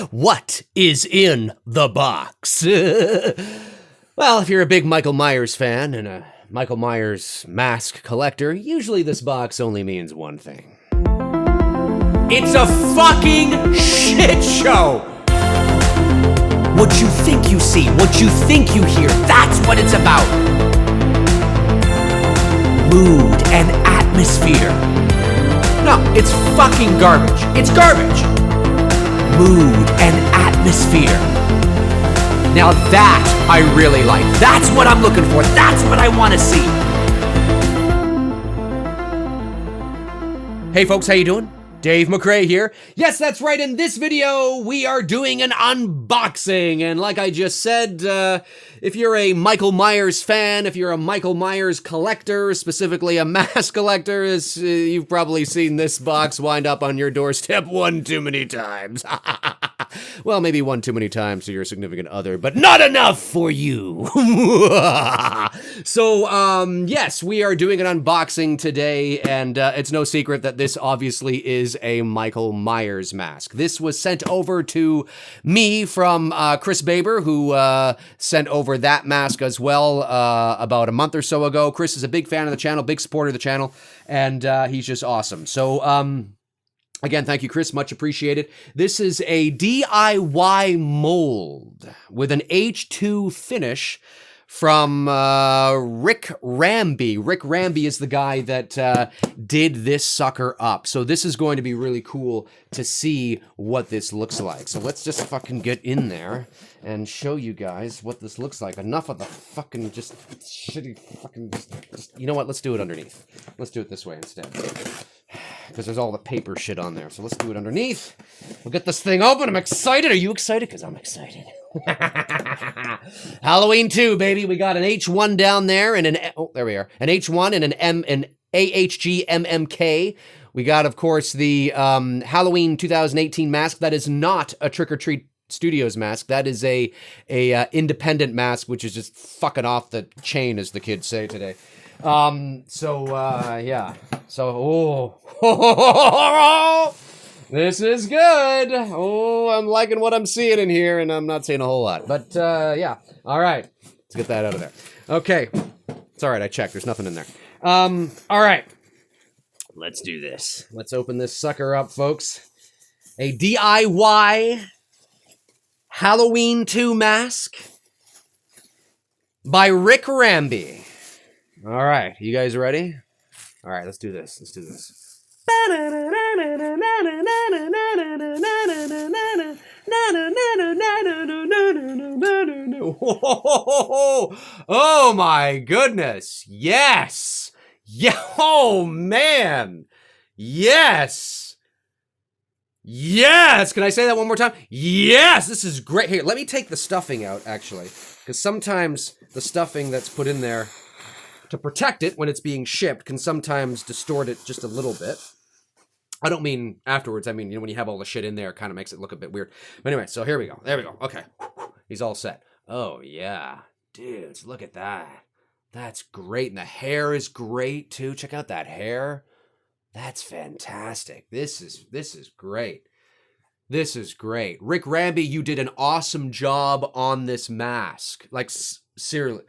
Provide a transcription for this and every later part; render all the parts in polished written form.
What is in the box? Well, if you're a big Michael Myers fan and a Michael Myers mask collector, usually this box only means one thing. It's a fucking shit show! What you think you see, what you think you hear, that's what it's about. Mood and atmosphere. No, it's fucking garbage. It's garbage. Mood and atmosphere. Now that I really like. That's what I'm looking for. That's what I want to see. Hey folks, how you doing? Dave McRae here. Yes, that's right. In this video, we are doing an unboxing. And like I just said, if you're a Michael Myers fan, if you're a Michael Myers collector, specifically a mask collector, you've probably seen this box wind up on your doorstep one too many times. Well, maybe one too many times to your significant other, but not enough for you. So, yes, we are doing an unboxing today, and it's no secret that this obviously is a Michael Myers mask. This was sent over to me from Chris Baber, who sent over that mask as well about a month or so ago. Chris is a big fan of the channel, big supporter of the channel, and he's just awesome. So, again, thank you, Chris. Much appreciated. This is a DIY mold with an H2 finish from Rick Ramby. Rick Ramby is the guy that did this sucker up. So this is going to be really cool to see what this looks like. So let's just fucking get in there and show you guys what this looks like. Enough of the fucking just shitty fucking... Just, you know what? Let's do it underneath. Let's do it this way instead. Because there's all the paper shit on there. So let's do it underneath. We'll get this thing open. I'm excited. Are you excited? Because I'm excited. Halloween 2, baby. We got an H1 down there and there we are. An H1 and an AHG MMK. We got, of course, the Halloween 2018 mask. That is not a Trick or Treat Studios mask. That is a independent mask, which is just fucking off the chain, as the kids say today. Yeah. So, this is good. Oh, I'm liking what I'm seeing in here, and I'm not seeing a whole lot. But, yeah. All right. Let's get that out of there. Okay. It's all right. I checked. There's nothing in there. All right. Let's do this. Let's open this sucker up, folks. A DIY Halloween 2 mask by Rick Ramby. All right, you guys ready? All right, let's do this. Let's do this. Oh my goodness. Yes. Yeah. Oh man. Yes. Yes. Can I say that one more time? Yes. This is great. Here, let me take the stuffing out, actually, because sometimes the stuffing that's put in there to protect it when it's being shipped can sometimes distort it just a little bit. I don't mean afterwards. I mean, when you have all the shit in there, it kind of makes it look a bit weird. But anyway, so here we go. There we go. Okay. He's all set. Oh, yeah. Dudes, look at that. That's great. And the hair is great, too. Check out that hair. That's fantastic. This is great. This is great. Rick Ramby, you did an awesome job on this mask. Like, sincerely,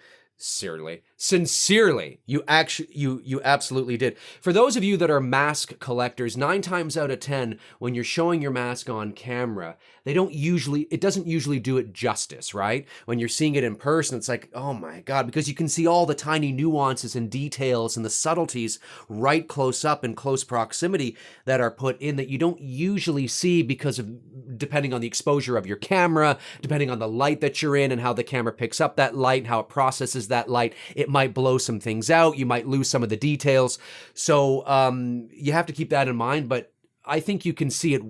you absolutely did. For those of you that are mask collectors, 9 times out of 10, when you're showing your mask on camera, it doesn't usually do it justice, right? When you're seeing it in person, it's like, oh my God, because you can see all the tiny nuances and details and the subtleties right close up in close proximity that are put in that you don't usually see because of, depending on the exposure of your camera, depending on the light that you're in and how the camera picks up that light and how it processes that light, it might blow some things out. You might lose some of the details. So you have to keep that in mind, but I think you can see it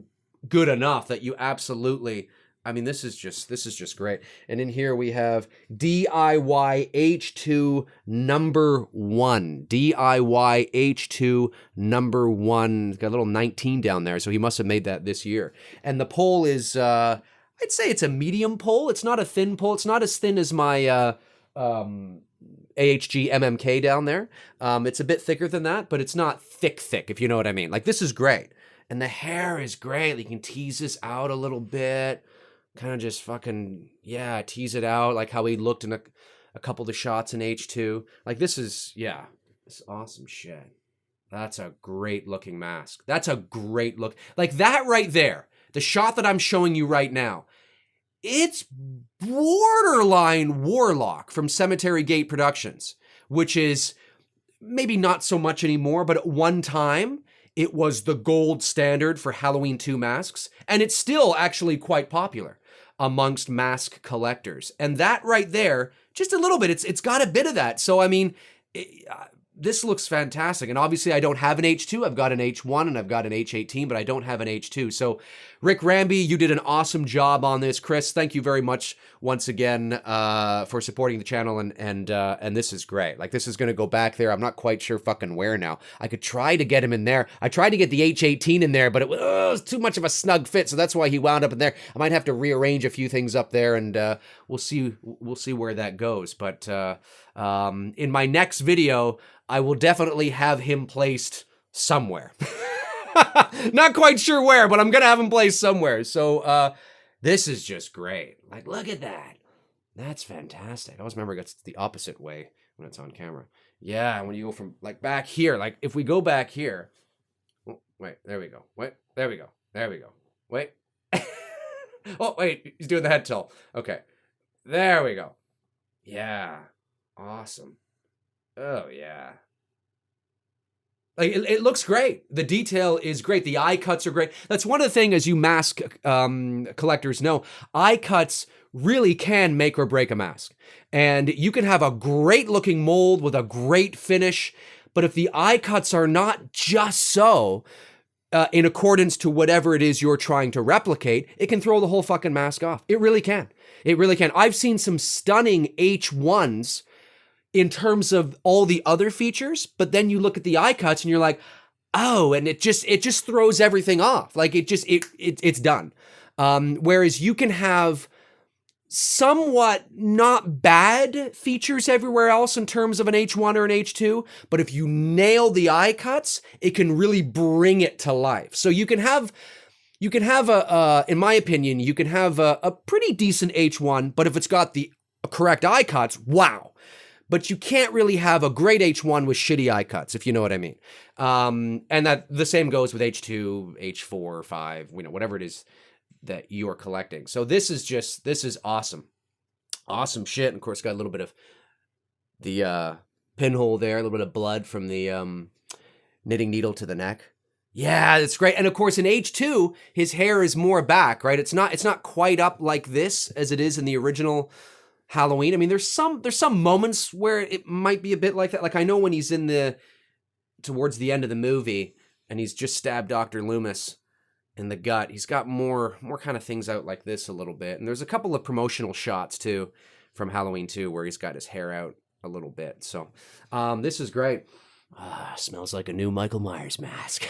good enough that you absolutely, I mean, this is just great. And in here we have DIY H2 number 1. DIY H2 number 1. It's got a little 19 down there, so he must have made that this year. And the pole is, I'd say it's a medium pole. It's not a thin pole. It's not as thin as my AHG MMK down there. It's a bit thicker than that, but it's not thick, if you know what I mean. Like, this is great. And the hair is great. You can tease this out a little bit. Kind of just fucking, yeah, tease it out like how he looked in a couple of the shots in H2. Like this is, yeah, this is awesome shit. That's a great looking mask. That's a great look. Like that right there, the shot that I'm showing you right now, it's borderline Warlock from Cemetery Gate Productions, which is maybe not so much anymore, but at one time, it was the gold standard for Halloween 2 masks, and it's still actually quite popular amongst mask collectors. And that right there, just a little bit, it's got a bit of that. So, I mean, this looks fantastic. And obviously I don't have an H2. I've got an H1 and I've got an H18, but I don't have an H2. So Rick Ramby, you did an awesome job on this. Chris, thank you very much once again for supporting the channel. And this is great. Like this is going to go back there. I'm not quite sure fucking where now. I could try to get him in there. I tried to get the H18 in there, but it was too much of a snug fit. So that's why he wound up in there. I might have to rearrange a few things up there and we'll see where that goes. But in my next video, I will definitely have him placed somewhere. Not quite sure where, but I'm going to have him placed somewhere. So this is just great. Like, look at that. That's fantastic. I always remember it's the opposite way when it's on camera. Yeah, when you go from like back here, like if we go back here. Oh, wait, there we go. Wait, there we go. There we go. Wait. Oh, wait, he's doing the head tilt. Okay. There we go. Yeah. Awesome. Oh, yeah. Like it looks great. The detail is great. The eye cuts are great. That's one of the things, as you mask collectors know, eye cuts really can make or break a mask. And you can have a great looking mold with a great finish, but if the eye cuts are not just so, in accordance to whatever it is you're trying to replicate, it can throw the whole fucking mask off. It really can. It really can. I've seen some stunning H1s in terms of all the other features, but then you look at the eye cuts and you're like, oh, and it just throws everything off. Like it's done. Whereas you can have somewhat not bad features everywhere else in terms of an H1 or an H2, but if you nail the eye cuts, it can really bring it to life. So you can have in my opinion, you can have a pretty decent H1, but if it's got the correct eye cuts, wow. But you can't really have a great H1 with shitty eye cuts, if you know what I mean. And that the same goes with H2, H4, 5, whatever it is that you're collecting. So this is awesome. Awesome shit. And of course, got a little bit of the pinhole there, a little bit of blood from the knitting needle to the neck. Yeah, that's great. And of course, in H2, his hair is more back, right? It's not quite up like this as it is in the original Halloween. I mean, there's some moments where it might be a bit like that. Like I know when he's towards the end of the movie and he's just stabbed Dr. Loomis in the gut, he's got more kind of things out like this a little bit. And there's a couple of promotional shots too from Halloween 2 where he's got his hair out a little bit. So this is great. Smells like a new Michael Myers mask.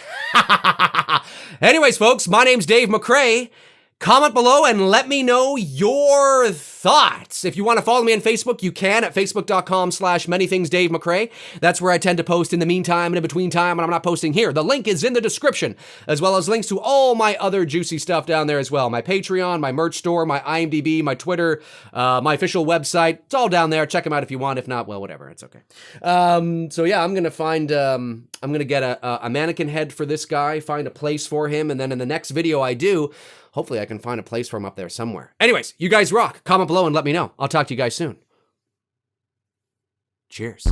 Anyways, folks, my name's Dave McRae. Comment below and let me know your thoughts. If you want to follow me on Facebook, you can at facebook.com/manythingsdavemccrae. That's where I tend to post in the meantime and in between time when I'm not posting here. The link is in the description, as well as links to all my other juicy stuff down there as well. My Patreon, my merch store, my IMDb, my Twitter, my official website. It's all down there. Check them out if you want. If not, well, whatever. It's okay. So yeah, I'm going to get a mannequin head for this guy, find a place for him, and then in the next video I do, hopefully I can find a place for him up there somewhere. Anyways, you guys rock. Comment below and let me know. I'll talk to you guys soon. Cheers.